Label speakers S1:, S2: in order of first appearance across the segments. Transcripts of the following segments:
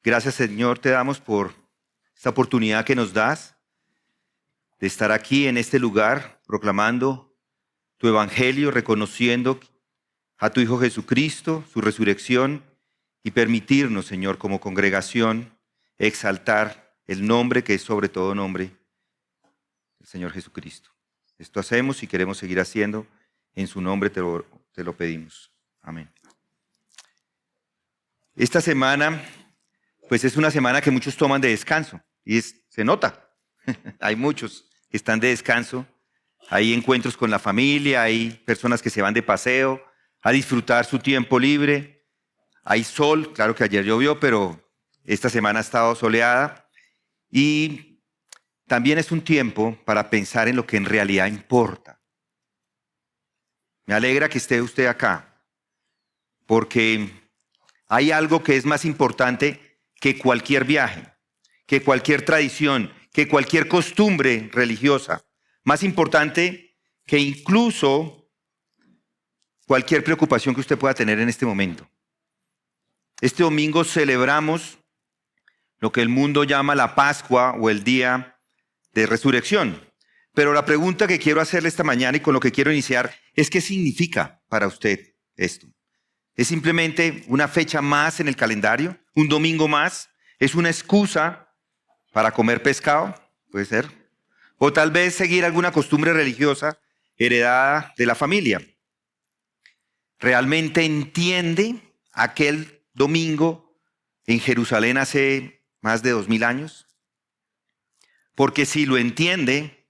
S1: Gracias, Señor, te damos por esta oportunidad que nos das de estar aquí en este lugar proclamando tu evangelio, reconociendo a tu Hijo Jesucristo, su resurrección y permitirnos, Señor, como congregación, exaltar el nombre que es sobre todo nombre, el Señor Jesucristo. Esto hacemos y queremos seguir haciendo. En su nombre te lo pedimos. Amén. Esta semana, pues es una semana que muchos toman de descanso y se nota. Hay muchos que están de descanso. Hay encuentros con la familia, hay personas que se van de paseo a disfrutar su tiempo libre. Hay sol, claro que ayer llovió, pero esta semana ha estado soleada. Y también es un tiempo para pensar en lo que en realidad importa. Me alegra que esté usted acá, porque hay algo que es más importante que cualquier viaje, que cualquier tradición, que cualquier costumbre religiosa. Más importante que incluso cualquier preocupación que usted pueda tener en este momento. Este domingo celebramos lo que el mundo llama la Pascua o el Día de Resurrección. Pero la pregunta que quiero hacerle esta mañana y con lo que quiero iniciar es ¿qué significa para usted esto? ¿Es simplemente una fecha más en el calendario? ¿Un domingo más? ¿Es una excusa para comer pescado? Puede ser. O tal vez seguir alguna costumbre religiosa heredada de la familia. ¿Realmente entiende aquel domingo en Jerusalén hace más de 2000 años? Porque si lo entiende,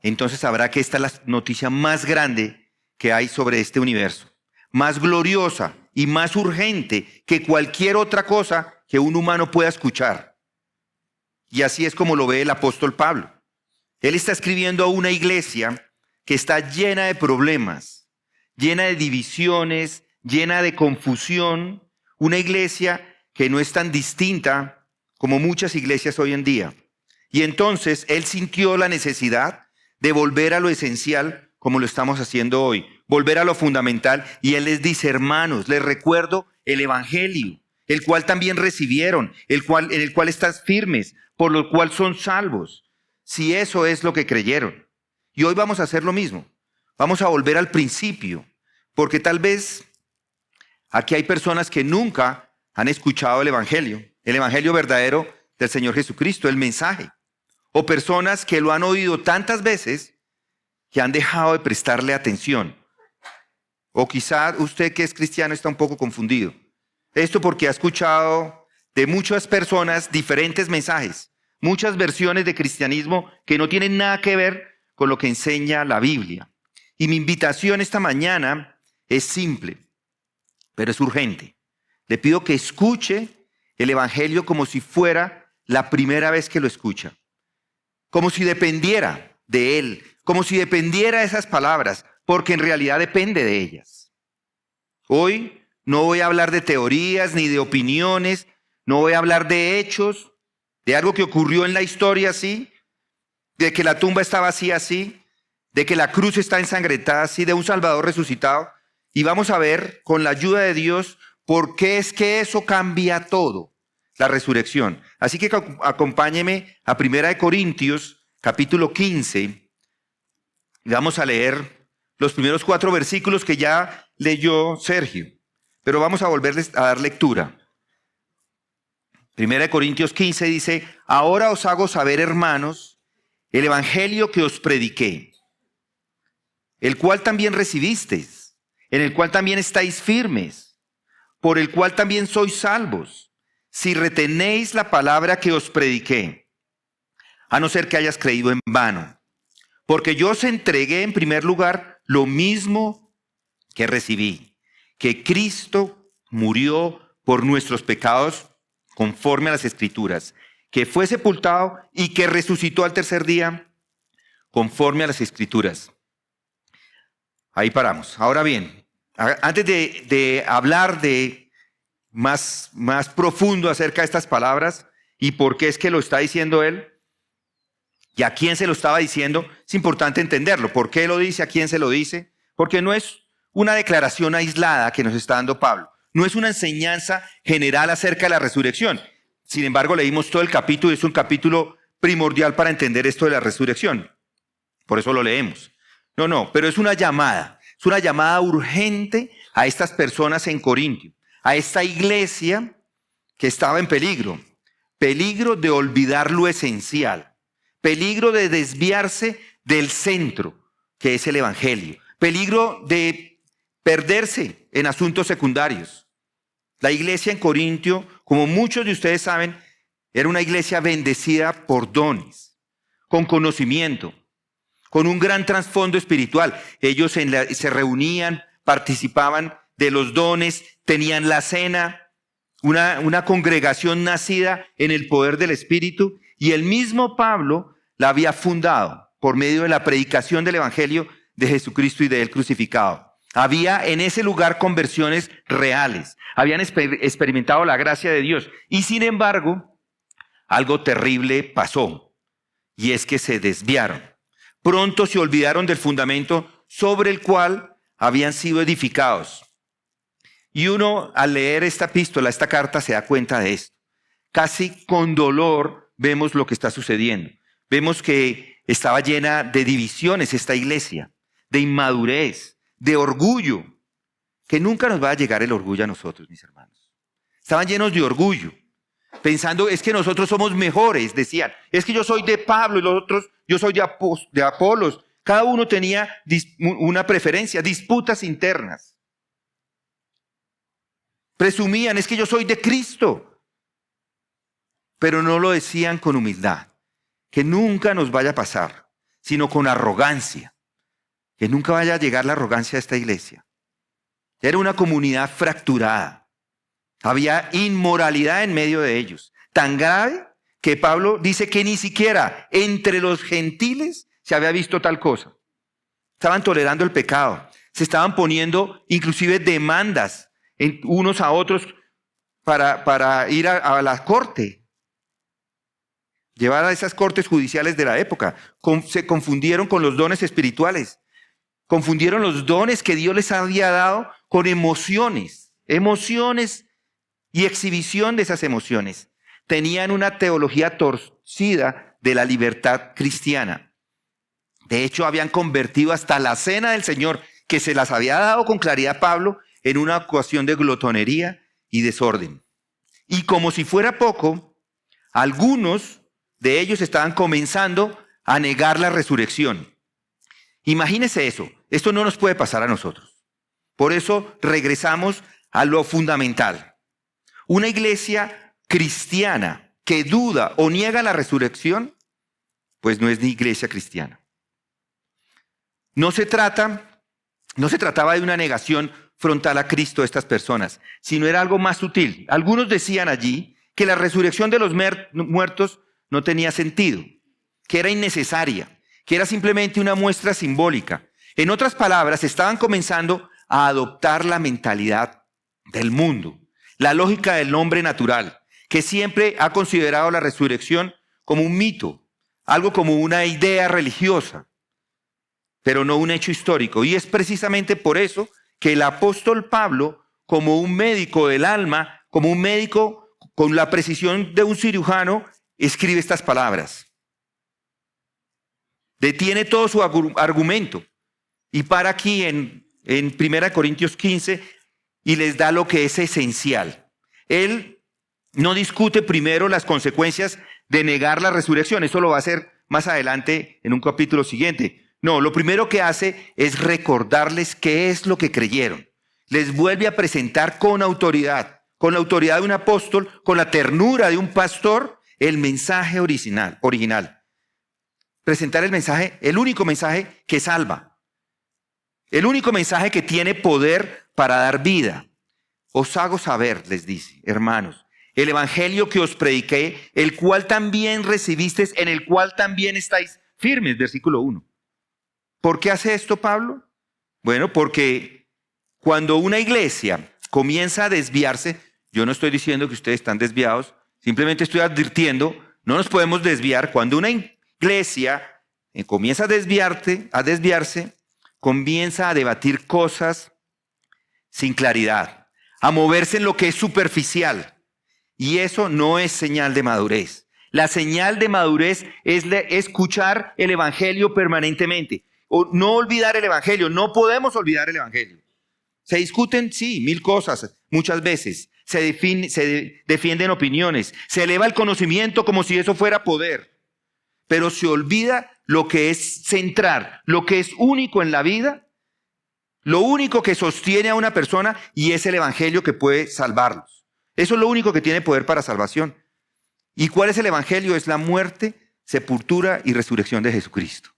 S1: entonces sabrá que esta es la noticia más grande que hay sobre este universo. Más gloriosa y más urgente que cualquier otra cosa que un humano pueda escuchar. Y así es como lo ve el apóstol Pablo. Él está escribiendo a una iglesia que está llena de problemas, llena de divisiones, llena de confusión. Una iglesia que no es tan distinta como muchas iglesias hoy en día. Y entonces él sintió la necesidad de volver a lo esencial como lo estamos haciendo hoy. Volver a lo fundamental. Y él les dice, hermanos, les recuerdo el evangelio, el cual también recibieron, en el cual estás firmes, por lo cual son salvos. Si eso es lo que creyeron. Y hoy vamos a hacer lo mismo. Vamos a volver al principio. Porque tal vez aquí hay personas que nunca han escuchado el evangelio verdadero del Señor Jesucristo, el mensaje. O personas que lo han oído tantas veces que han dejado de prestarle atención. O quizá usted que es cristiano está un poco confundido. Esto porque ha escuchado de muchas personas diferentes mensajes, muchas versiones de cristianismo que no tienen nada que ver con lo que enseña la Biblia. Y mi invitación esta mañana es simple, pero es urgente. Le pido que escuche el evangelio como si fuera la primera vez que lo escucha. Como si dependiera de él, como si dependiera de esas palabras, porque en realidad depende de ellas. Hoy no voy a hablar de teorías ni de opiniones, no voy a hablar de hechos, de algo que ocurrió en la historia así, de que la tumba está vacía así, de que la cruz está ensangrentada así, de un Salvador resucitado. Y vamos a ver con la ayuda de Dios por qué es que eso cambia todo, la resurrección. Así que acompáñeme a 1 Corintios capítulo 15 y vamos a leer los primeros 4 versículos que ya leyó Sergio. Pero vamos a volverles a dar lectura. 1 Corintios 15 dice, ahora os hago saber, hermanos, el evangelio que os prediqué, el cual también recibisteis, en el cual también estáis firmes, por el cual también sois salvos, si retenéis la palabra que os prediqué, a no ser que hayas creído en vano. Porque yo os entregué en primer lugar lo mismo que recibí, que Cristo murió por nuestros pecados conforme a las Escrituras, que fue sepultado y que resucitó al tercer día conforme a las Escrituras. Ahí paramos. Ahora bien, antes de hablar de más profundo acerca de estas palabras y por qué es que lo está diciendo él y a quién se lo estaba diciendo, es importante entenderlo. ¿Por qué lo dice? ¿A quién se lo dice? porque no es una declaración aislada que nos está dando Pablo. No es una enseñanza general acerca de la resurrección. Sin embargo, leímos todo el capítulo y es un capítulo primordial para entender esto de la resurrección. Por eso lo leemos. No, pero es una llamada. Es una llamada urgente a estas personas en Corintio, a esta iglesia que estaba en peligro. Peligro de olvidar lo esencial. Peligro de desviarse del centro, que es el evangelio. Peligro de perderse en asuntos secundarios. La iglesia en Corintio, como muchos de ustedes saben, era una iglesia bendecida por dones, con conocimiento, con un gran trasfondo espiritual. Ellos se reunían, participaban de los dones, tenían la cena, una congregación nacida en el poder del Espíritu, y el mismo Pablo la había fundado por medio de la predicación del Evangelio de Jesucristo y de él crucificado. Había en ese lugar conversiones reales, habían experimentado la gracia de Dios, y sin embargo, algo terrible pasó, y es que se desviaron. Pronto se olvidaron del fundamento sobre el cual habían sido edificados. Y uno, al leer esta epístola, esta carta, se da cuenta de esto. Casi con dolor vemos lo que está sucediendo. Vemos que estaba llena de divisiones esta iglesia, de inmadurez, de orgullo, que nunca nos va a llegar el orgullo a nosotros, mis hermanos. Estaban llenos de orgullo, pensando, es que nosotros somos mejores, decían. Es que yo soy de Pablo y los otros, yo soy de Apolos. Cada uno tenía una preferencia, disputas internas. Presumían, es que yo soy de Cristo. Pero no lo decían con humildad. Que nunca nos vaya a pasar, sino con arrogancia. Que nunca vaya a llegar la arrogancia a esta iglesia. Era una comunidad fracturada. Había inmoralidad en medio de ellos. Tan grave que Pablo dice que ni siquiera entre los gentiles se había visto tal cosa. Estaban tolerando el pecado. Se estaban poniendo inclusive demandas unos a otros para ir a la corte. Llevar a esas cortes judiciales de la época. Se confundieron con los dones espirituales. Confundieron los dones que Dios les había dado con emociones. Emociones y exhibición de esas emociones. Tenían una teología torcida de la libertad cristiana. De hecho, habían convertido hasta la cena del Señor, que se las había dado con claridad Pablo, en una ocasión de glotonería y desorden. Y como si fuera poco, algunos de ellos estaban comenzando a negar la resurrección. Imagínense eso. Esto no nos puede pasar a nosotros. Por eso regresamos a lo fundamental. Una iglesia cristiana que duda o niega la resurrección, pues no es ni iglesia cristiana. No se trataba de una negación frontal a Cristo de estas personas, sino era algo más sutil. Algunos decían allí que la resurrección de los muertos no tenía sentido, que era innecesaria, que era simplemente una muestra simbólica. En otras palabras, estaban comenzando a adoptar la mentalidad del mundo, la lógica del hombre natural, que siempre ha considerado la resurrección como un mito, algo como una idea religiosa, pero no un hecho histórico. Y es precisamente por eso que el apóstol Pablo, como un médico del alma, como un médico con la precisión de un cirujano, escribe estas palabras. Detiene todo su argumento y para aquí en 1 Corintios 15 y les da lo que es esencial. Él no discute primero las consecuencias de negar la resurrección, eso lo va a hacer más adelante en un capítulo siguiente. No, lo primero que hace es recordarles qué es lo que creyeron. Les vuelve a presentar con autoridad, con la autoridad de un apóstol, con la ternura de un pastor, el mensaje original. Presentar el mensaje, el único mensaje que salva. El único mensaje que tiene poder para dar vida. Os hago saber, les dice, hermanos, el evangelio que os prediqué, el cual también recibisteis, en el cual también estáis firmes, versículo 1. ¿Por qué hace esto Pablo? Bueno, porque cuando una iglesia comienza a desviarse, yo no estoy diciendo que ustedes están desviados, simplemente estoy advirtiendo, no nos podemos desviar. Cuando una iglesia comienza a desviarse, comienza a debatir cosas sin claridad, a moverse en lo que es superficial. Y eso no es señal de madurez. La señal de madurez es escuchar el evangelio permanentemente. O no olvidar el evangelio. No podemos olvidar el evangelio. Se discuten, sí, 1000 cosas, muchas veces. Se defienden opiniones. Se eleva el conocimiento como si eso fuera poder. Pero se olvida lo que es central, lo que es único en la vida, lo único que sostiene a una persona, y es el evangelio que puede salvarlos. Eso es lo único que tiene poder para salvación. ¿Y cuál es el evangelio? Es la muerte, sepultura y resurrección de Jesucristo.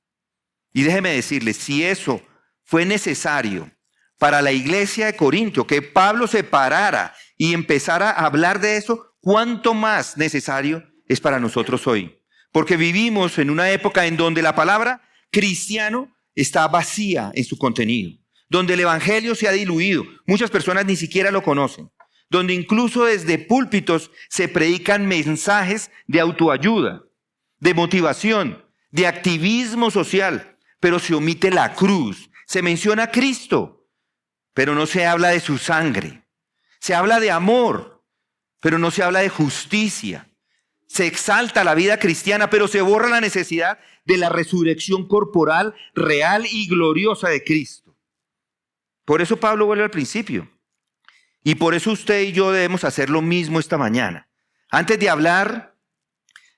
S1: Y déjeme decirles, si eso fue necesario para la iglesia de Corinto, que Pablo se parara y empezara a hablar de eso, ¿cuánto más necesario es para nosotros hoy? Porque vivimos en una época en donde la palabra cristiano está vacía en su contenido, donde el evangelio se ha diluido, muchas personas ni siquiera lo conocen, donde incluso desde púlpitos se predican mensajes de autoayuda, de motivación, de activismo social, pero se omite la cruz, se menciona a Cristo, pero no se habla de su sangre, se habla de amor, pero no se habla de justicia. Se exalta la vida cristiana, pero se borra la necesidad de la resurrección corporal real y gloriosa de Cristo. Por eso Pablo vuelve al principio. Y por eso usted y yo debemos hacer lo mismo esta mañana. Antes de hablar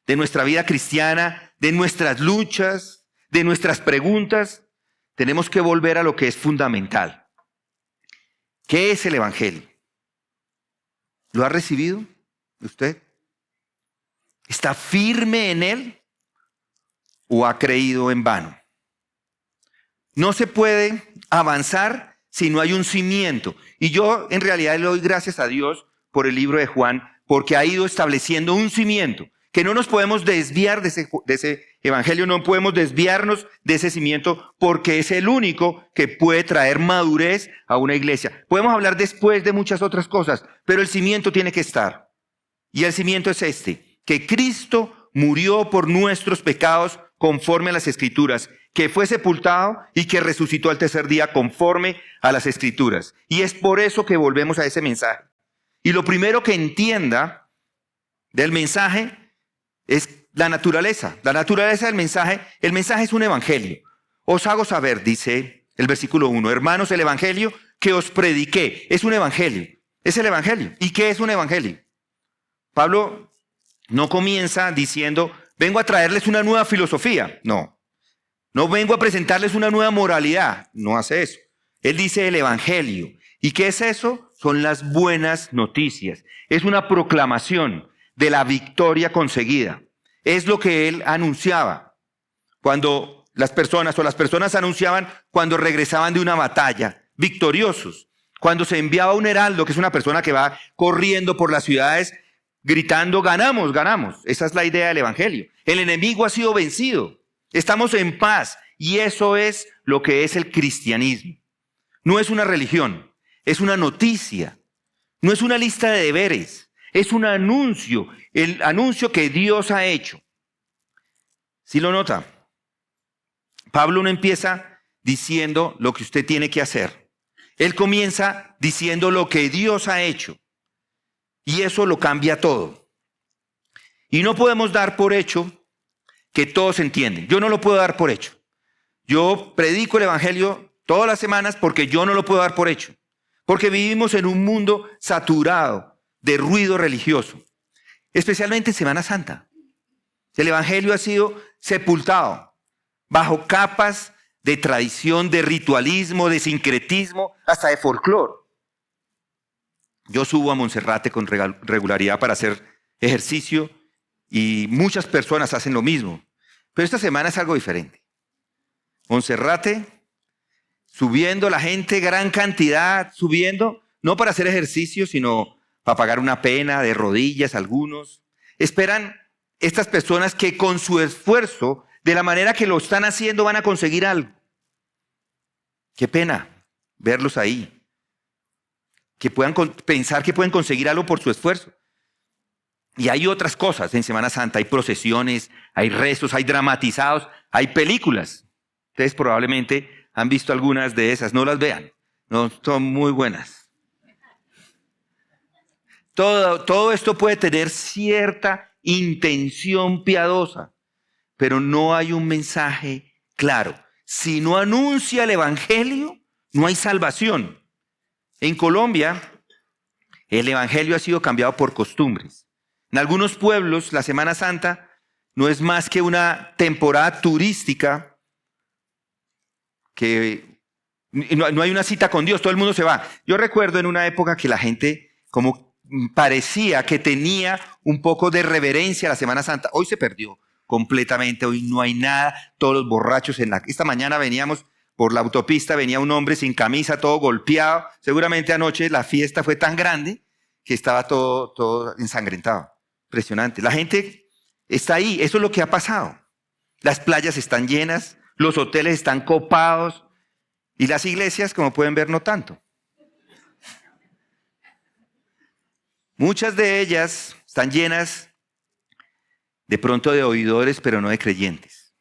S1: de nuestra vida cristiana, de nuestras luchas, de nuestras preguntas, tenemos que volver a lo que es fundamental. ¿Qué es el evangelio? ¿Lo ha recibido usted? ¿Está firme en él o ha creído en vano? No se puede avanzar si no hay un cimiento. Y yo en realidad le doy gracias a Dios por el libro de Juan, porque ha ido estableciendo un cimiento, que no nos podemos desviar de ese evangelio, no podemos desviarnos de ese cimiento, porque es el único que puede traer madurez a una iglesia. Podemos hablar después de muchas otras cosas, pero el cimiento tiene que estar. Y el cimiento es este: que Cristo murió por nuestros pecados conforme a las Escrituras, que fue sepultado y que resucitó al tercer día conforme a las Escrituras. Y es por eso que volvemos a ese mensaje. Y lo primero que entienda del mensaje es la naturaleza. La naturaleza del mensaje. El mensaje es un evangelio. Os hago saber, dice el versículo 1, hermanos, el evangelio que os prediqué es un evangelio. Es el evangelio. ¿Y qué es un evangelio? Pablo no comienza diciendo, vengo a traerles una nueva filosofía. No vengo a presentarles una nueva moralidad. No hace eso. Él dice el evangelio. ¿Y qué es eso? Son las buenas noticias. Es una proclamación de la victoria conseguida. Es lo que él anunciaba cuando las personas anunciaban cuando regresaban de una batalla, victoriosos. Cuando se enviaba un heraldo, que es una persona que va corriendo por las ciudades gritando, ganamos, ganamos. Esa es la idea del evangelio. El enemigo ha sido vencido. Estamos en paz. Y eso es lo que es el cristianismo. No es una religión, es una noticia. No es una lista de deberes, es un anuncio. El anuncio que Dios ha hecho. ¿Sí lo nota? Pablo no empieza diciendo lo que usted tiene que hacer. Él comienza diciendo lo que Dios ha hecho. Y eso lo cambia todo. Y no podemos dar por hecho que todos entienden. Yo no lo puedo dar por hecho. Yo predico el evangelio todas las semanas porque yo no lo puedo dar por hecho. Porque vivimos en un mundo saturado de ruido religioso. Especialmente en Semana Santa. El evangelio ha sido sepultado bajo capas de tradición, de ritualismo, de sincretismo, hasta de folclore. Yo subo a Monserrate con regularidad para hacer ejercicio y muchas personas hacen lo mismo. Pero esta semana es algo diferente. Monserrate, subiendo la gente, gran cantidad, subiendo, no para hacer ejercicio, sino para pagar una pena de rodillas algunos. Esperan estas personas que con su esfuerzo, de la manera que lo están haciendo, van a conseguir algo. Qué pena verlos ahí. Que puedan pensar que pueden conseguir algo por su esfuerzo. Y hay otras cosas en Semana Santa, hay procesiones, hay rezos, hay dramatizados, hay películas. Ustedes probablemente Han visto algunas de esas, no las vean, no son muy buenas. Todo esto puede tener cierta intención piadosa, pero no hay un mensaje claro. Si no anuncia el evangelio, no hay salvación. En Colombia, el evangelio ha sido cambiado por costumbres. En algunos pueblos, la Semana Santa no es más que una temporada turística que no hay una cita con Dios, todo el mundo se va. Yo recuerdo en una época que la gente como parecía que tenía un poco de reverencia a la Semana Santa. Hoy se perdió completamente, hoy no hay nada, todos los borrachos Esta mañana veníamos por la autopista, venía un hombre sin camisa, todo golpeado. Seguramente anoche la fiesta fue tan grande que estaba todo ensangrentado. Impresionante. La gente está ahí, eso es lo que ha pasado. Las playas están llenas, los hoteles están copados y las iglesias, como pueden ver, no tanto. Muchas de ellas están llenas de pronto de oidores, pero no de creyentes.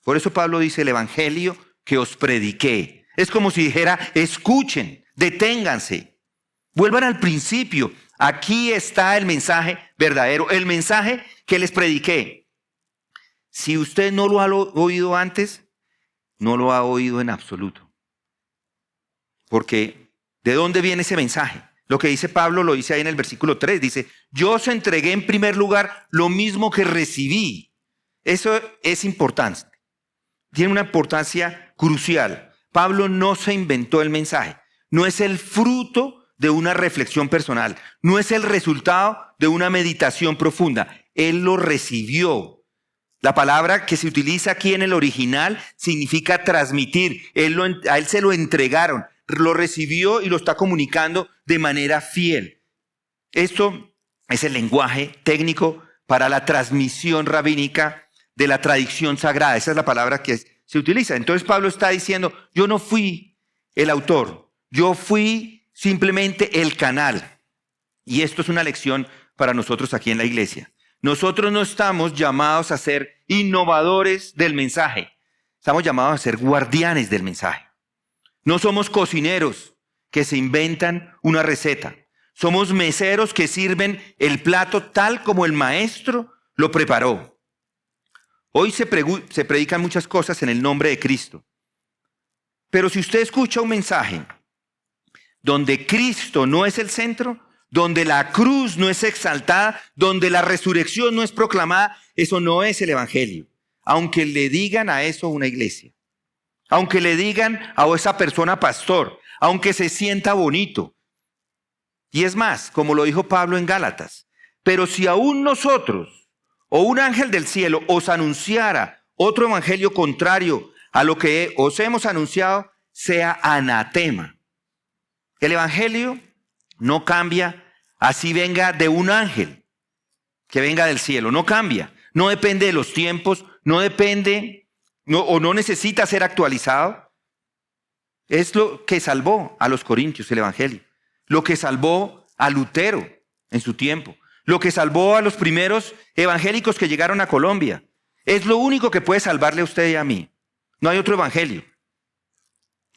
S1: Por eso Pablo dice, el evangelio que os prediqué. Es como si dijera, escuchen, deténganse, vuelvan al principio. Aquí está el mensaje verdadero, el mensaje que les prediqué. Si usted no lo ha oído antes, no lo ha oído en absoluto. Porque, ¿de dónde viene ese mensaje? Lo que dice Pablo lo dice ahí en el versículo 3. Dice, yo os entregué en primer lugar lo mismo que recibí. Eso es importante. Tiene una importancia crucial. Pablo no se inventó el mensaje. No es el fruto de una reflexión personal. No es el resultado de una meditación profunda. Él lo recibió. La palabra que se utiliza aquí en el original significa transmitir. A él se lo entregaron. Lo recibió y lo está comunicando de manera fiel. Esto es el lenguaje técnico para la transmisión rabínica de la tradición sagrada. Esa es la palabra que se utiliza. Entonces Pablo está diciendo, yo no fui el autor, yo fui simplemente el canal. Y esto es una lección para nosotros aquí en la iglesia. Nosotros no estamos llamados a ser innovadores del mensaje, estamos llamados a ser guardianes del mensaje. No somos cocineros que se inventan una receta. Somos meseros que sirven el plato tal como el maestro lo preparó. Hoy se predican muchas cosas en el nombre de Cristo. Pero si usted escucha un mensaje donde Cristo no es el centro, donde la cruz no es exaltada, donde la resurrección no es proclamada, eso no es el evangelio. Aunque le digan a eso una iglesia. Aunque le digan a esa persona pastor, aunque se sienta bonito. Y es más, como lo dijo Pablo en Gálatas, pero si aún nosotros o un ángel del cielo os anunciara otro evangelio contrario a lo que os hemos anunciado, sea anatema. El evangelio no cambia así venga de un ángel que venga del cielo, no cambia, no depende de los tiempos, no necesita ser actualizado. Es lo que salvó a los corintios el evangelio, lo que salvó a Lutero en su tiempo, lo que salvó a los primeros evangélicos que llegaron a Colombia. Es lo único que puede salvarle a usted y a mí. No hay otro evangelio.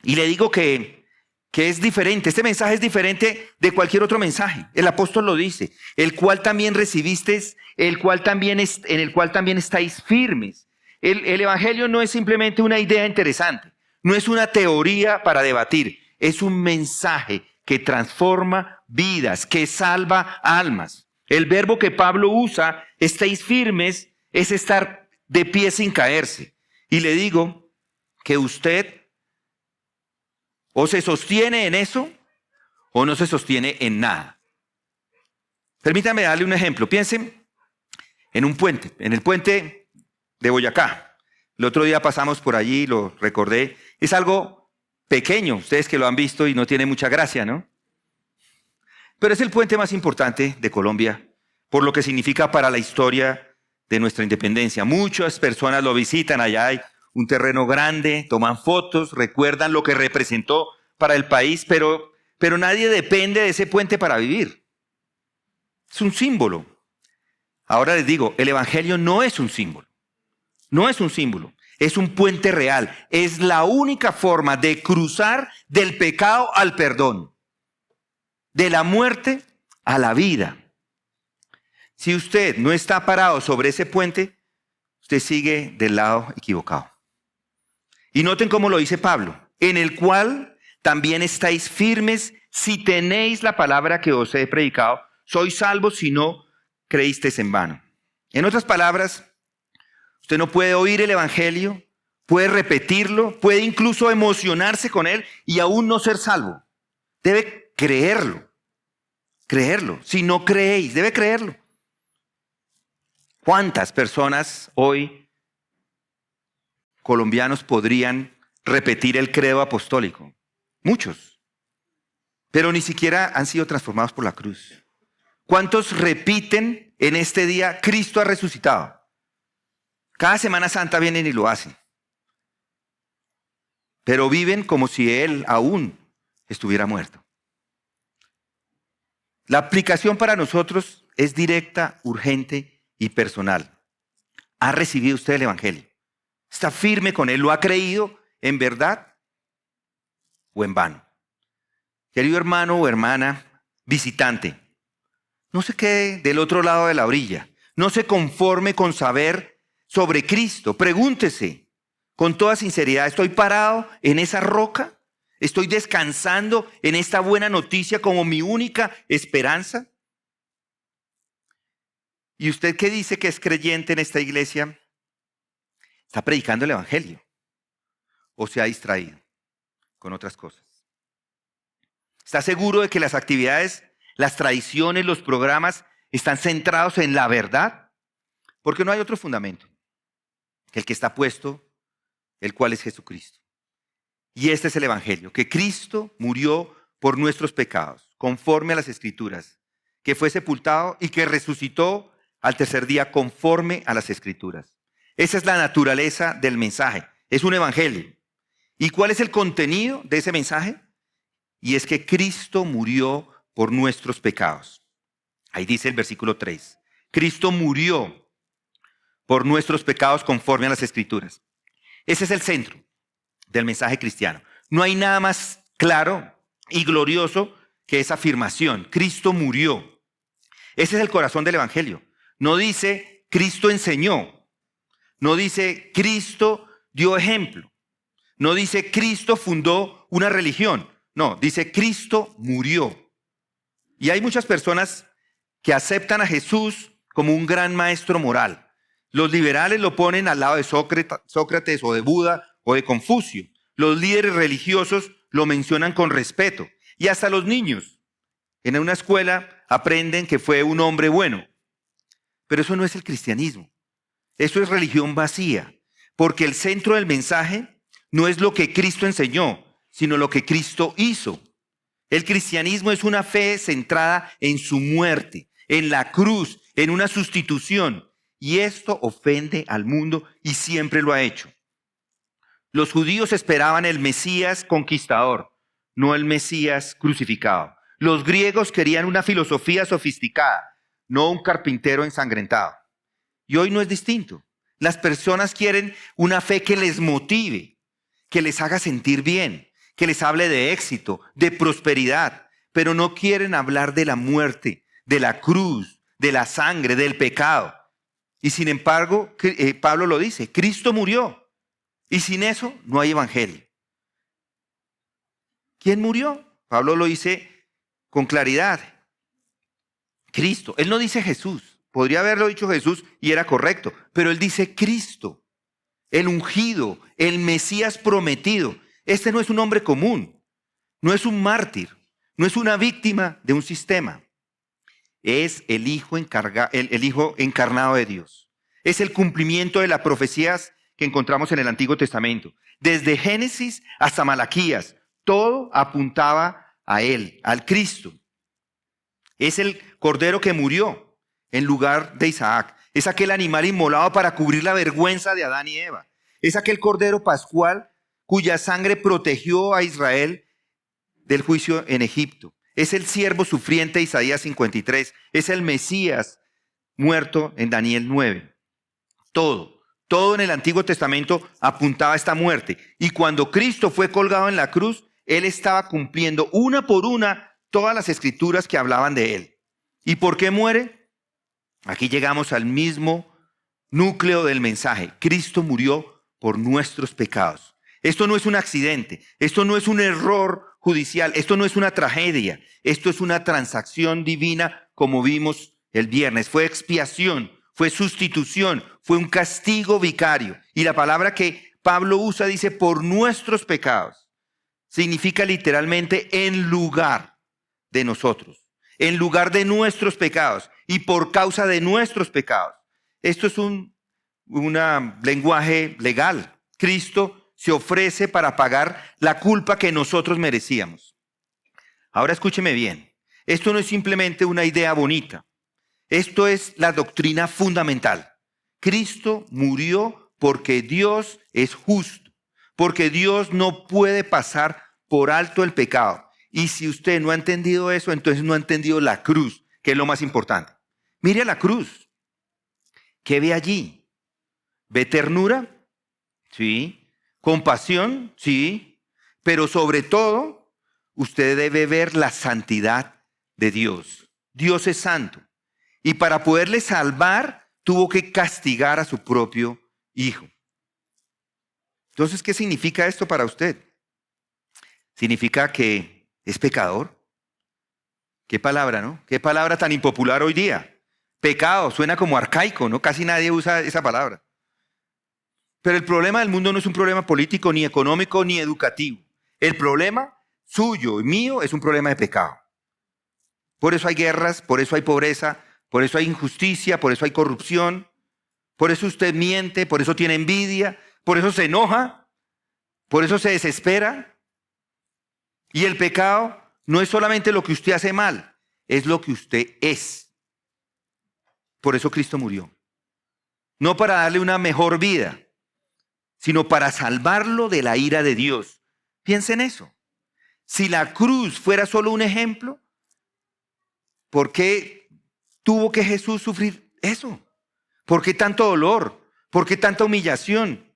S1: Y le digo que es diferente, este mensaje es diferente de cualquier otro mensaje. El apóstol lo dice, el cual también recibisteis, en el cual también estáis firmes. El evangelio no es simplemente una idea interesante, no es una teoría para debatir, es un mensaje que transforma vidas, que salva almas. El verbo que Pablo usa, estáis firmes, es estar de pie sin caerse. Y le digo que usted o se sostiene en eso o no se sostiene en nada. Permítame darle un ejemplo. Piensen en un puente, en el puente de Boyacá. El otro día pasamos por allí, lo recordé. Es algo pequeño, ustedes que lo han visto y no tiene mucha gracia, ¿no? Pero es el puente más importante de Colombia, por lo que significa para la historia de nuestra independencia. Muchas personas lo visitan, allá hay un terreno grande, toman fotos, recuerdan lo que representó para el país, pero nadie depende de ese puente para vivir. Es un símbolo. Ahora les digo, el evangelio no es un símbolo. No es un símbolo. Es un puente real. Es la única forma de cruzar del pecado al perdón, de la muerte a la vida. Si usted no está parado sobre ese puente, usted sigue del lado equivocado. Y noten cómo lo dice Pablo, en el cual también estáis firmes si tenéis la palabra que os he predicado. Sois salvos si no creísteis en vano. En otras palabras, usted no puede oír el evangelio, puede repetirlo, puede incluso emocionarse con él y aún no ser salvo. Debe creerlo. Si no creéis, debe creerlo. ¿Cuántas personas hoy, colombianos, podrían repetir el credo apostólico? Muchos. Pero ni siquiera han sido transformados por la cruz. ¿Cuántos repiten en este día, Cristo ha resucitado? Cada Semana Santa vienen y lo hacen. Pero viven como si Él aún estuviera muerto. La aplicación para nosotros es directa, urgente y personal. ¿Ha recibido usted el evangelio? ¿Está firme con él? ¿Lo ha creído en verdad o en vano? Querido hermano o hermana visitante, no se quede del otro lado de la orilla. No se conforme con saber sobre Cristo. Pregúntese con toda sinceridad, ¿estoy parado en esa roca? ¿Estoy descansando en esta buena noticia como mi única esperanza? ¿Y usted que dice que es creyente en esta iglesia? ¿Está predicando el evangelio? ¿O se ha distraído con otras cosas? ¿Está seguro de que las actividades, las tradiciones, los programas están centrados en la verdad? Porque no hay otro fundamento que el que está puesto, el cual es Jesucristo. Y este es el evangelio, que Cristo murió por nuestros pecados, conforme a las Escrituras, que fue sepultado y que resucitó al tercer día conforme a las Escrituras. Esa es la naturaleza del mensaje. Es un evangelio. ¿Y cuál es el contenido de ese mensaje? Y es que Cristo murió por nuestros pecados. Ahí dice el versículo 3. Cristo murió por nuestros pecados conforme a las Escrituras. Ese es el centro del mensaje cristiano. No hay nada más claro y glorioso que esa afirmación. Cristo murió. Ese es el corazón del evangelio. No dice Cristo enseñó. No dice Cristo dio ejemplo. No dice Cristo fundó una religión. No, dice Cristo murió. Y hay muchas personas que aceptan a Jesús como un gran maestro moral. Los liberales lo ponen al lado de Sócrates o de Buda o de Confucio. Los líderes religiosos lo mencionan con respeto. Y hasta los niños en una escuela aprenden que fue un hombre bueno. Pero eso no es el cristianismo. Eso es religión vacía. Porque el centro del mensaje no es lo que Cristo enseñó, sino lo que Cristo hizo. El cristianismo es una fe centrada en su muerte, en la cruz, en una sustitución. Y esto ofende al mundo y siempre lo ha hecho. Los judíos esperaban el Mesías conquistador, no el Mesías crucificado. Los griegos querían una filosofía sofisticada, no un carpintero ensangrentado. Y hoy no es distinto. Las personas quieren una fe que les motive, que les haga sentir bien, que les hable de éxito, de prosperidad, pero no quieren hablar de la muerte, de la cruz, de la sangre, del pecado. Y sin embargo, Pablo lo dice, Cristo murió. Y sin eso no hay evangelio. ¿Quién murió? Pablo lo dice con claridad. Cristo. Él no dice Jesús. Podría haberlo dicho Jesús y era correcto. Pero él dice Cristo. El ungido, el Mesías prometido. Este no es un hombre común. No es un mártir. No es una víctima de un sistema. Es el Hijo encarnado de Dios. Es el cumplimiento de las profecías que encontramos en el Antiguo Testamento. Desde Génesis hasta Malaquías, todo apuntaba a Él, al Cristo. Es el Cordero que murió en lugar de Isaac. Es aquel animal inmolado para cubrir la vergüenza de Adán y Eva. Es aquel Cordero pascual cuya sangre protegió a Israel del juicio en Egipto. Es el siervo sufriente de Isaías 53. Es el Mesías muerto en Daniel 9. Todo en el Antiguo Testamento apuntaba a esta muerte. Y cuando Cristo fue colgado en la cruz, Él estaba cumpliendo una por una todas las escrituras que hablaban de Él. ¿Y por qué muere? Aquí llegamos al mismo núcleo del mensaje. Cristo murió por nuestros pecados. Esto no es un accidente, esto no es un error judicial, esto no es una tragedia, esto es una transacción divina como vimos el viernes. Fue expiación, fue sustitución, fue un castigo vicario. Y la palabra que Pablo usa dice por nuestros pecados. Significa literalmente en lugar de nosotros, en lugar de nuestros pecados y por causa de nuestros pecados. Esto es un lenguaje legal. Cristo se ofrece para pagar la culpa que nosotros merecíamos. Ahora escúcheme bien. Esto no es simplemente una idea bonita. Esto es la doctrina fundamental. Cristo murió porque Dios es justo, porque Dios no puede pasar por alto el pecado. Y si usted no ha entendido eso, entonces no ha entendido la cruz, que es lo más importante. Mire a la cruz. ¿Qué ve allí? ¿Ve ternura? Sí. ¿Compasión? Sí. Pero sobre todo, usted debe ver la santidad de Dios. Dios es santo. Y para poderle salvar, tuvo que castigar a su propio hijo. Entonces, ¿qué significa esto para usted? Significa que es pecador. Qué palabra, ¿no? Qué palabra tan impopular hoy día. Pecado, suena como arcaico, ¿no? Casi nadie usa esa palabra. Pero el problema del mundo no es un problema político, ni económico, ni educativo. El problema suyo y mío es un problema de pecado. Por eso hay guerras, por eso hay pobreza, por eso hay injusticia, por eso hay corrupción, por eso usted miente, por eso tiene envidia, por eso se enoja, por eso se desespera. Y el pecado no es solamente lo que usted hace mal, es lo que usted es. Por eso Cristo murió. No para darle una mejor vida, sino para salvarlo de la ira de Dios. Piensa en eso. Si la cruz fuera solo un ejemplo, ¿por qué tuvo que Jesús sufrir eso? ¿Por qué tanto dolor? ¿Por qué tanta humillación?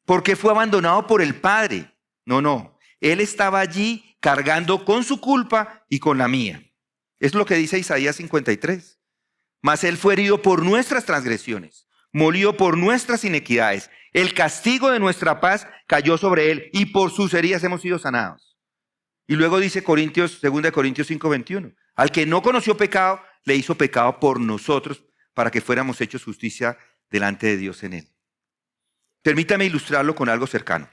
S1: ¿Por qué fue abandonado por el Padre? No. Él estaba allí cargando con su culpa y con la mía. Es lo que dice Isaías 53. Mas Él fue herido por nuestras transgresiones, molido por nuestras iniquidades. El castigo de nuestra paz cayó sobre Él y por sus heridas hemos sido sanados. Y luego dice 2 Corintios 5:21. Al que no conoció pecado, le hizo pecado por nosotros para que fuéramos hechos justicia delante de Dios en Él. Permítame ilustrarlo con algo cercano.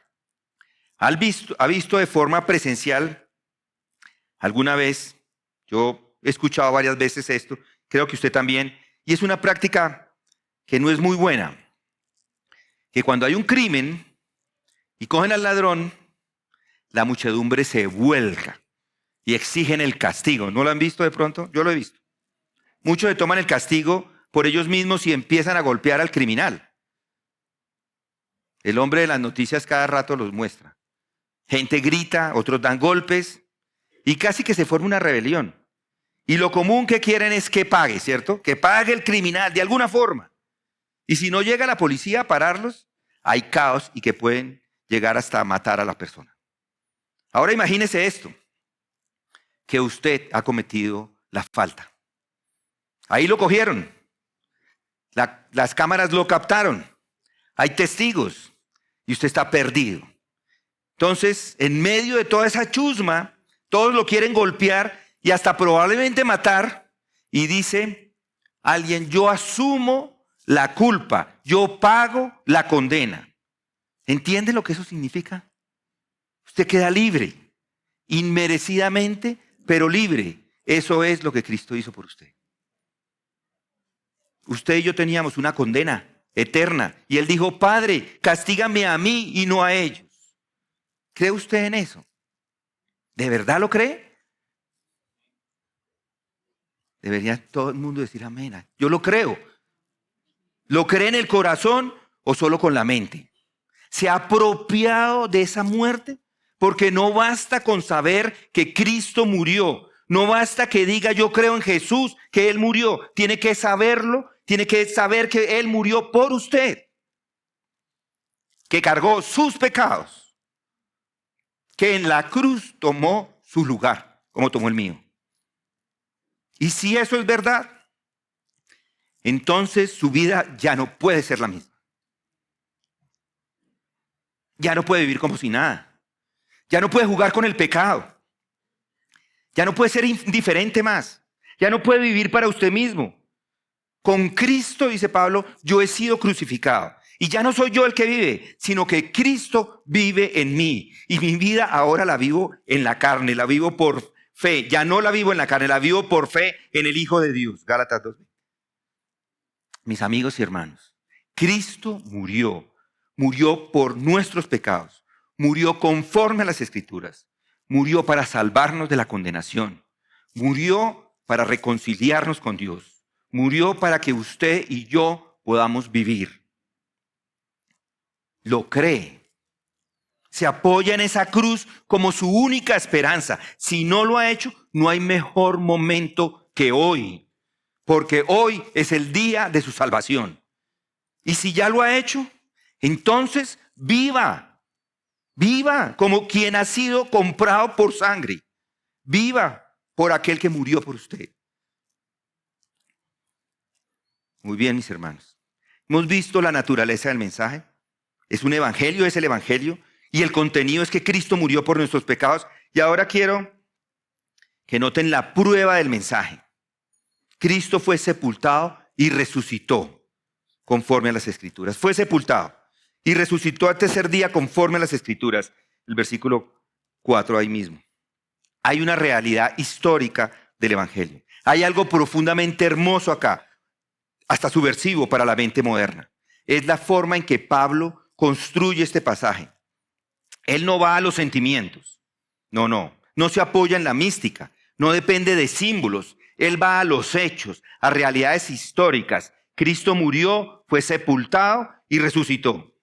S1: ¿Ha visto de forma presencial alguna vez? Yo he escuchado varias veces esto, creo que usted también, y es una práctica que no es muy buena. Que cuando hay un crimen y cogen al ladrón, la muchedumbre se vuelca y exigen el castigo. ¿No lo han visto de pronto? Yo lo he visto. Muchos se toman el castigo por ellos mismos y empiezan a golpear al criminal. El hombre de las noticias cada rato los muestra. Gente grita, otros dan golpes y casi que se forma una rebelión. Y lo común que quieren es que pague, ¿cierto? Que pague el criminal de alguna forma. Y si no llega la policía a pararlos, hay caos y que pueden llegar hasta matar a la persona. Ahora imagínese esto, que usted ha cometido la falta. Ahí lo cogieron, las cámaras lo captaron, hay testigos y usted está perdido. Entonces, en medio de toda esa chusma, todos lo quieren golpear y hasta probablemente matar. Y dice alguien, yo asumo la culpa, yo pago la condena. ¿Entiende lo que eso significa? Usted queda libre, inmerecidamente, pero libre. Eso es lo que Cristo hizo por usted. Usted y yo teníamos una condena eterna. Y Él dijo, Padre, castígame a mí y no a ellos. ¿Cree usted en eso? ¿De verdad lo cree? Debería todo el mundo decir amén. Yo lo creo. ¿Lo cree en el corazón o solo con la mente? ¿Se ha apropiado de esa muerte? Porque no basta con saber que Cristo murió. No basta que diga yo creo en Jesús, que Él murió. Tiene que saberlo, tiene que saber que Él murió por usted. que cargó sus pecados, que en la cruz tomó su lugar, como tomó el mío. Y si eso es verdad, entonces su vida ya no puede ser la misma. Ya no puede vivir como si nada. Ya no puede jugar con el pecado. Ya no puede ser indiferente más. Ya no puede vivir para usted mismo. Con Cristo, dice Pablo, yo he sido crucificado. Y ya no soy yo el que vive, sino que Cristo vive en mí. Y mi vida ahora la vivo en la carne, la vivo por fe. Ya no la vivo en la carne, la vivo por fe en el Hijo de Dios. Gálatas 2. Mis amigos y hermanos, Cristo murió por nuestros pecados. Murió conforme a las Escrituras. Murió para salvarnos de la condenación. Murió para reconciliarnos con Dios. Murió para que usted y yo podamos vivir. Lo cree. Se apoya en esa cruz como su única esperanza. Si no lo ha hecho, no hay mejor momento que hoy. Porque hoy es el día de su salvación. Y si ya lo ha hecho, entonces viva. Viva como quien ha sido comprado por sangre. Viva por aquel que murió por usted. Muy bien, mis hermanos. Hemos visto la naturaleza del mensaje. Es un evangelio, es el evangelio. Y el contenido es que Cristo murió por nuestros pecados. Y ahora quiero que noten la prueba del mensaje. Cristo fue sepultado y resucitó conforme a las Escrituras. Fue sepultado y resucitó al tercer día conforme a las Escrituras. El versículo 4 ahí mismo. Hay una realidad histórica del evangelio. Hay algo profundamente hermoso acá, hasta subversivo para la mente moderna. Es la forma en que Pablo construye este pasaje. Él no va a los sentimientos. No se apoya en la mística. No depende de símbolos. Él va a los hechos, a realidades históricas. Cristo murió, fue sepultado y resucitó.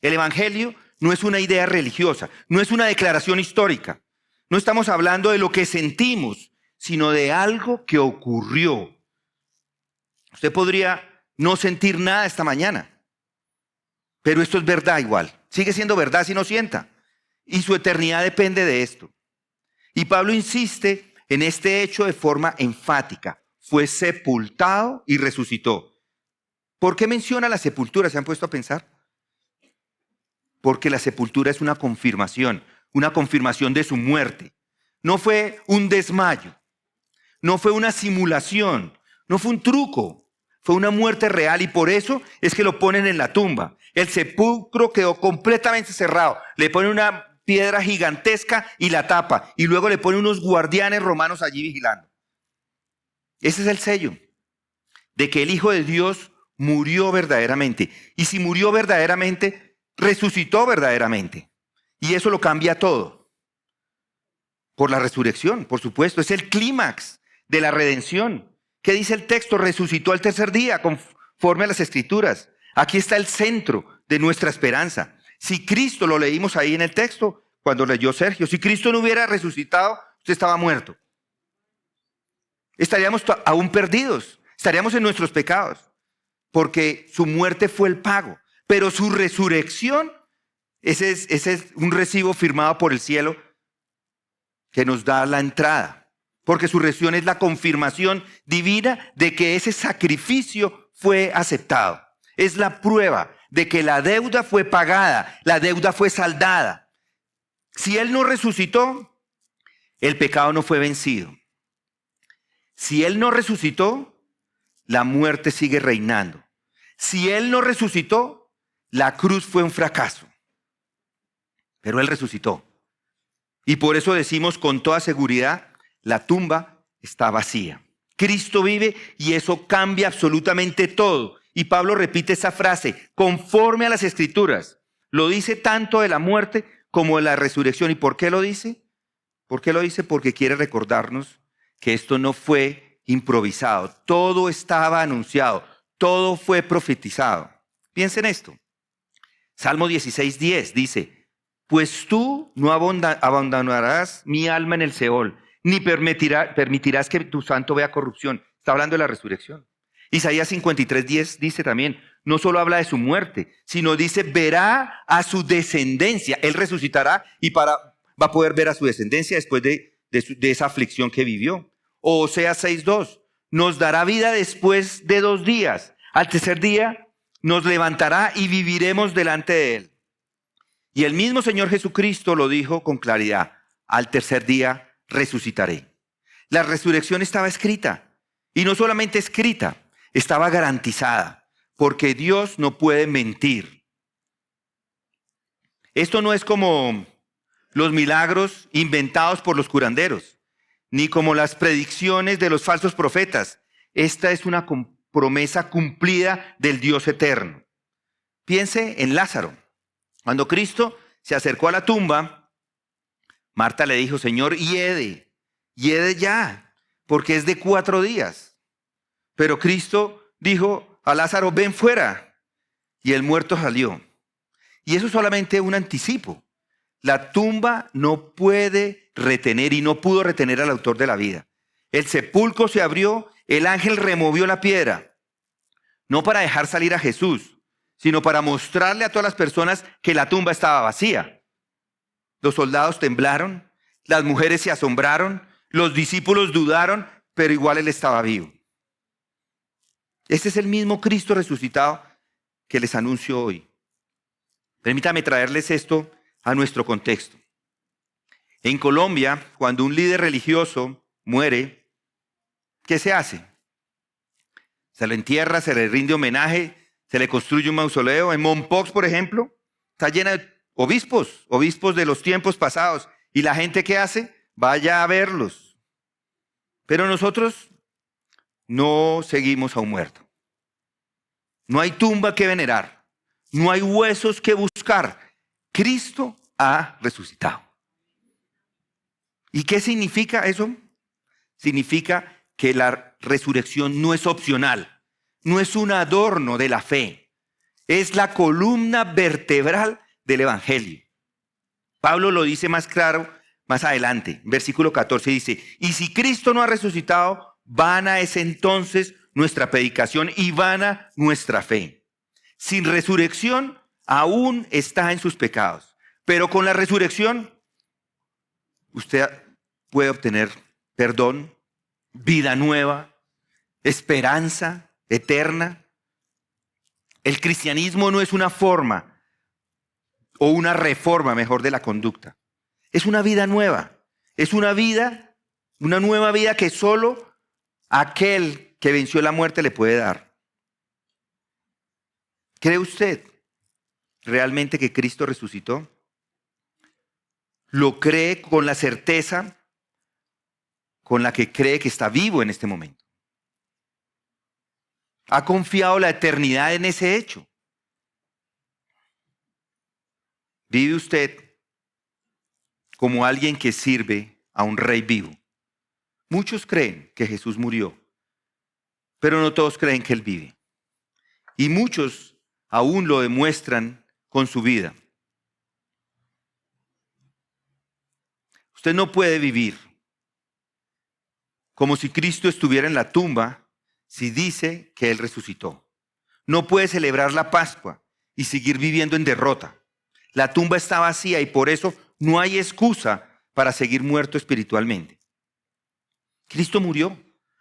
S1: El evangelio no es una idea religiosa, no es una declaración histórica. No estamos hablando de lo que sentimos, sino de algo que ocurrió. Usted podría no sentir nada esta mañana, pero esto es verdad igual. Sigue siendo verdad si no sienta. Y su eternidad depende de esto. Y Pablo insiste en este hecho de forma enfática. Fue sepultado y resucitó. ¿Por qué menciona la sepultura? ¿Se han puesto a pensar? Porque la sepultura es una confirmación de su muerte. No fue un desmayo, no fue una simulación, no fue un truco, fue una muerte real y por eso es que lo ponen en la tumba. El sepulcro quedó completamente cerrado, le ponen una piedra gigantesca y la tapa y luego le ponen unos guardianes romanos allí vigilando. Ese es el sello de que el Hijo de Dios murió verdaderamente. Y si murió verdaderamente, resucitó verdaderamente. Y eso lo cambia todo. Por la resurrección, por supuesto. Es el clímax de la redención. ¿Qué dice el texto? Resucitó al tercer día, conforme a las Escrituras. Aquí está el centro de nuestra esperanza. Si Cristo, lo leímos ahí en el texto, cuando leyó Sergio, si Cristo no hubiera resucitado, usted estaba muerto. Estaríamos aún perdidos. Estaríamos en nuestros pecados. Porque su muerte fue el pago. Pero su resurrección, ese es un recibo firmado por el cielo que nos da la entrada. Porque su resurrección es la confirmación divina de que ese sacrificio fue aceptado. Es la prueba de que la deuda fue pagada, la deuda fue saldada. Si Él no resucitó, el pecado no fue vencido. Si Él no resucitó, la muerte sigue reinando. Si Él no resucitó, la cruz fue un fracaso. Pero Él resucitó. Y por eso decimos con toda seguridad, la tumba está vacía. Cristo vive y eso cambia absolutamente todo. Y Pablo repite esa frase, conforme a las Escrituras. Lo dice tanto de la muerte como de la resurrección. ¿Y por qué lo dice? ¿Por qué lo dice? Porque quiere recordarnos que esto no fue improvisado. Todo estaba anunciado. Todo fue profetizado. Piensen esto. Salmo 16:10 dice, pues tú no abandonarás mi alma en el Seol, ni permitirás que tu santo vea corrupción. Está hablando de la resurrección. Isaías 53:10 dice también, no solo habla de su muerte, sino dice, verá a su descendencia. Él resucitará y va a poder ver a su descendencia después de esa aflicción que vivió. O Oseas 6:2, nos dará vida después de 2 días. Al tercer día nos levantará y viviremos delante de él. Y el mismo Señor Jesucristo lo dijo con claridad, al tercer día resucitaré. La resurrección estaba escrita, y no solamente escrita, estaba garantizada, porque Dios no puede mentir. Esto no es como los milagros inventados por los curanderos, ni como las predicciones de los falsos profetas. Esta es una promesa cumplida del Dios eterno. Piense en Lázaro. Cuando Cristo se acercó a la tumba, Marta le dijo, Señor, hiede ya, porque es de 4 días. Pero Cristo dijo a Lázaro, ven fuera. Y el muerto salió. Y eso es solamente un anticipo. La tumba no puede retener y no pudo retener al autor de la vida. El sepulcro se abrió, el ángel removió la piedra. No para dejar salir a Jesús, sino para mostrarle a todas las personas que la tumba estaba vacía. Los soldados temblaron, las mujeres se asombraron, los discípulos dudaron, pero igual él estaba vivo. Este es el mismo Cristo resucitado que les anuncio hoy. Permítame traerles esto a nuestro contexto. En Colombia, cuando un líder religioso muere, ¿qué se hace? Se lo entierra, se le rinde homenaje, se le construye un mausoleo. En Mompox, por ejemplo, está llena de obispos de los tiempos pasados. ¿Y la gente qué hace? Vaya a verlos. Pero nosotros no seguimos a un muerto. No hay tumba que venerar. No hay huesos que buscar. Cristo ha resucitado. ¿Y qué significa eso? Significa que la resurrección no es opcional, no es un adorno de la fe, es la columna vertebral del Evangelio. Pablo lo dice más claro más adelante, versículo 14 dice, y si Cristo no ha resucitado, vana es entonces nuestra predicación y vana nuestra fe. Sin resurrección, aún está en sus pecados, pero con la resurrección, usted puede obtener perdón, vida nueva, esperanza eterna. El cristianismo no es una forma o una reforma, mejor, de la conducta. Es una vida nueva. Es una nueva vida que solo aquel que venció la muerte le puede dar. ¿Cree usted realmente que Cristo resucitó? ¿Lo cree con la certeza con la que cree que está vivo en este momento? ¿Ha confiado la eternidad en ese hecho? ¿Vive usted como alguien que sirve a un rey vivo? Muchos creen que Jesús murió, pero no todos creen que Él vive. Y muchos aún lo demuestran con su vida. Usted no puede vivir como si Cristo estuviera en la tumba si dice que Él resucitó. No puede celebrar la Pascua y seguir viviendo en derrota. La tumba está vacía y por eso no hay excusa para seguir muerto espiritualmente. Cristo murió,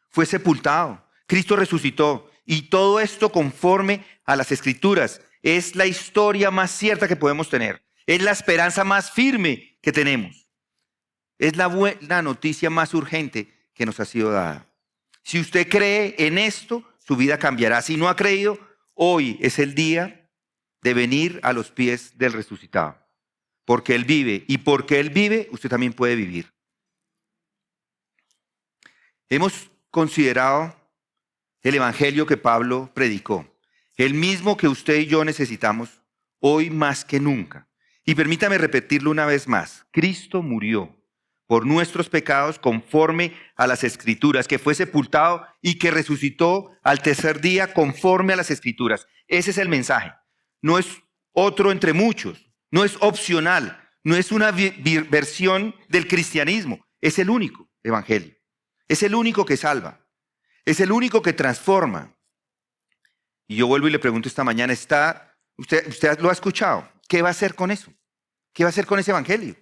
S1: fue sepultado, Cristo resucitó y todo esto conforme a las Escrituras. Es la historia más cierta que podemos tener. Es la esperanza más firme que tenemos. Es la buena noticia más urgente que nos ha sido dada. Si usted cree en esto, su vida cambiará. Si no ha creído, hoy es el día de venir a los pies del resucitado. Porque Él vive y porque Él vive, usted también puede vivir. Hemos considerado el evangelio que Pablo predicó, el mismo que usted y yo necesitamos hoy más que nunca. Y permítame repetirlo una vez más. Cristo murió por nuestros pecados conforme a las Escrituras, que fue sepultado y que resucitó al tercer día conforme a las Escrituras. Ese es el mensaje. No es otro entre muchos, no es opcional, no es una versión del cristianismo, es el único evangelio. Es el único que salva, es el único que transforma. Y yo vuelvo y le pregunto esta mañana, ¿usted lo ha escuchado? ¿Qué va a hacer con eso? ¿Qué va a hacer con ese evangelio?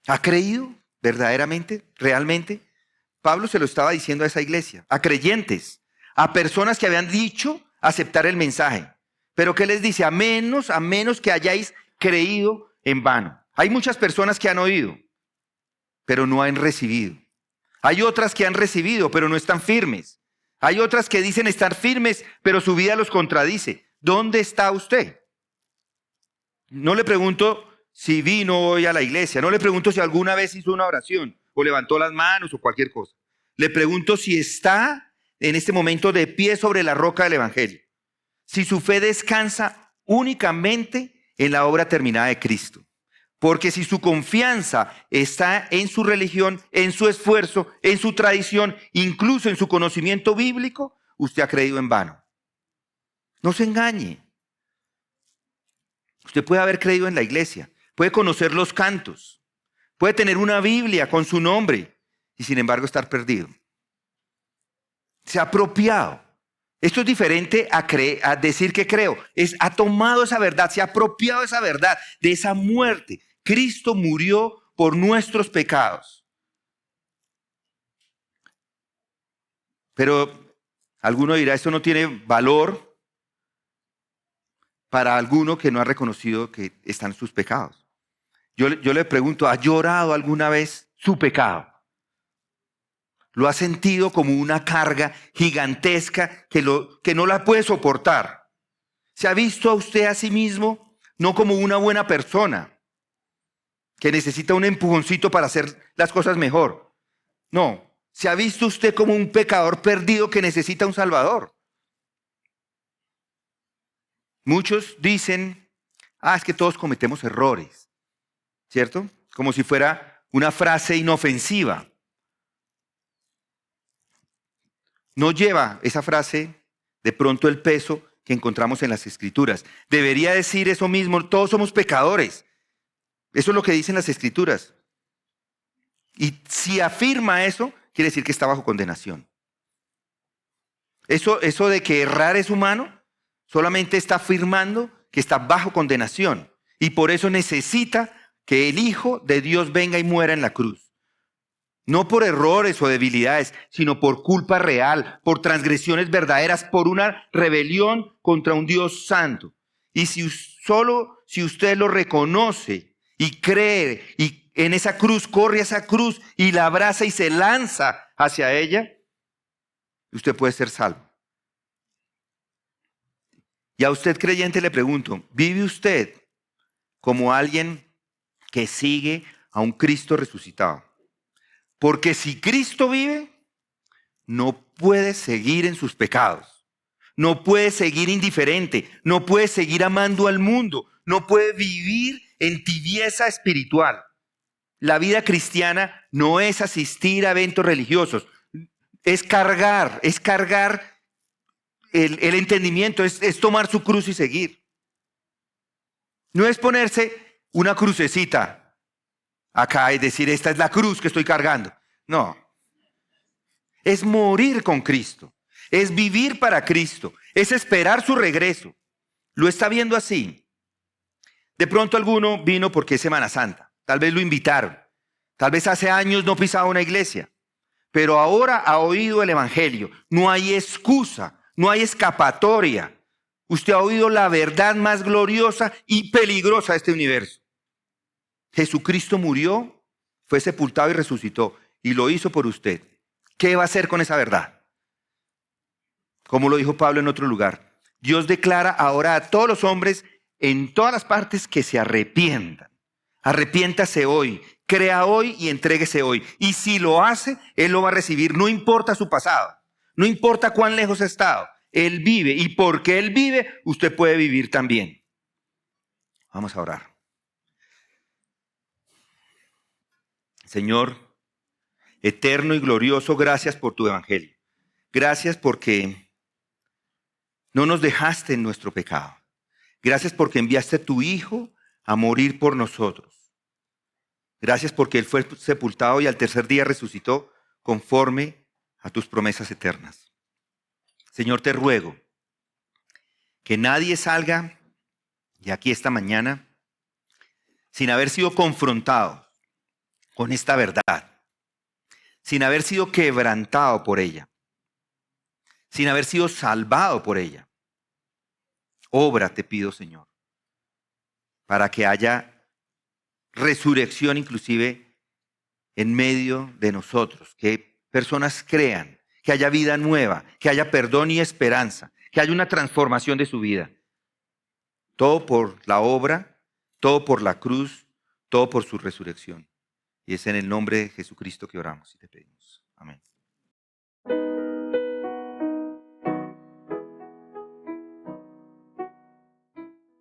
S1: ¿Ha creído verdaderamente, realmente? Pablo se lo estaba diciendo a esa iglesia, a creyentes, a personas que habían dicho aceptar el mensaje. Pero ¿qué les dice? A menos que hayáis creído en vano. Hay muchas personas que han oído, pero no han recibido. Hay otras que han recibido, pero no están firmes. Hay otras que dicen estar firmes, pero su vida los contradice. ¿Dónde está usted? No le pregunto si vino hoy a la iglesia, no le pregunto si alguna vez hizo una oración o levantó las manos o cualquier cosa. Le pregunto si está en este momento de pie sobre la roca del evangelio. Si su fe descansa únicamente en la obra terminada de Cristo. Porque si su confianza está en su religión, en su esfuerzo, en su tradición, incluso en su conocimiento bíblico, usted ha creído en vano. No se engañe. Usted puede haber creído en la iglesia, puede conocer los cantos, puede tener una Biblia con su nombre y sin embargo estar perdido. Se ha apropiado. Esto es diferente a decir que creo. Ha tomado esa verdad, se ha apropiado de esa verdad, de esa muerte. Cristo murió por nuestros pecados. Pero alguno dirá, esto no tiene valor para alguno que no ha reconocido que están sus pecados. Yo le pregunto, ¿ha llorado alguna vez su pecado? ¿Lo ha sentido como una carga gigantesca que no la puede soportar? ¿Se ha visto a usted a sí mismo no como una buena persona que necesita un empujoncito para hacer las cosas mejor? No, ¿se ha visto usted como un pecador perdido que necesita un salvador? Muchos dicen, es que todos cometemos errores, ¿cierto? Como si fuera una frase inofensiva. No lleva esa frase de pronto el peso que encontramos en las Escrituras. Debería decir eso mismo, todos somos pecadores. Eso es lo que dicen las Escrituras. Y si afirma eso, quiere decir que está bajo condenación. Eso de que errar es humano, solamente está afirmando que está bajo condenación. Y por eso necesita que el Hijo de Dios venga y muera en la cruz. No por errores o debilidades, sino por culpa real, por transgresiones verdaderas, por una rebelión contra un Dios santo. Y si usted lo reconoce y cree y en esa cruz, corre a esa cruz y la abraza y se lanza hacia ella, usted puede ser salvo. Y a usted creyente le pregunto, ¿vive usted como alguien que sigue a un Cristo resucitado? Porque si Cristo vive, no puede seguir en sus pecados, no puede seguir indiferente, no puede seguir amando al mundo, no puede vivir en tibieza espiritual. La vida cristiana no es asistir a eventos religiosos, es cargar el entendimiento, es tomar su cruz y seguir. No es ponerse una crucecita acá y decir, esta es la cruz que estoy cargando. No. Es morir con Cristo. Es vivir para Cristo. Es esperar su regreso. ¿Lo está viendo así? De pronto alguno vino porque es Semana Santa. Tal vez lo invitaron. Tal vez hace años no pisaba una iglesia. Pero ahora ha oído el evangelio. No hay excusa. No hay escapatoria. Usted ha oído la verdad más gloriosa y peligrosa de este universo. Jesucristo murió, fue sepultado y resucitó, y lo hizo por usted. ¿Qué va a hacer con esa verdad? Como lo dijo Pablo en otro lugar, Dios declara ahora a todos los hombres en todas las partes que se arrepientan. Arrepiéntase hoy, crea hoy y entréguese hoy. Y si lo hace, Él lo va a recibir, no importa su pasado, no importa cuán lejos ha estado. Él vive, y porque Él vive, usted puede vivir también. Vamos a orar. Señor, eterno y glorioso, gracias por tu evangelio. Gracias porque no nos dejaste en nuestro pecado. Gracias porque enviaste a tu Hijo a morir por nosotros. Gracias porque Él fue sepultado y al tercer día resucitó conforme a tus promesas eternas. Señor, te ruego que nadie salga de aquí esta mañana sin haber sido confrontado con esta verdad, sin haber sido quebrantado por ella, sin haber sido salvado por ella. Obra, te pido, Señor, para que haya resurrección inclusive en medio de nosotros, que personas crean, que haya vida nueva, que haya perdón y esperanza, que haya una transformación de su vida. Todo por la obra, todo por la cruz, todo por su resurrección. Y es en el nombre de Jesucristo que oramos y te pedimos. Amén.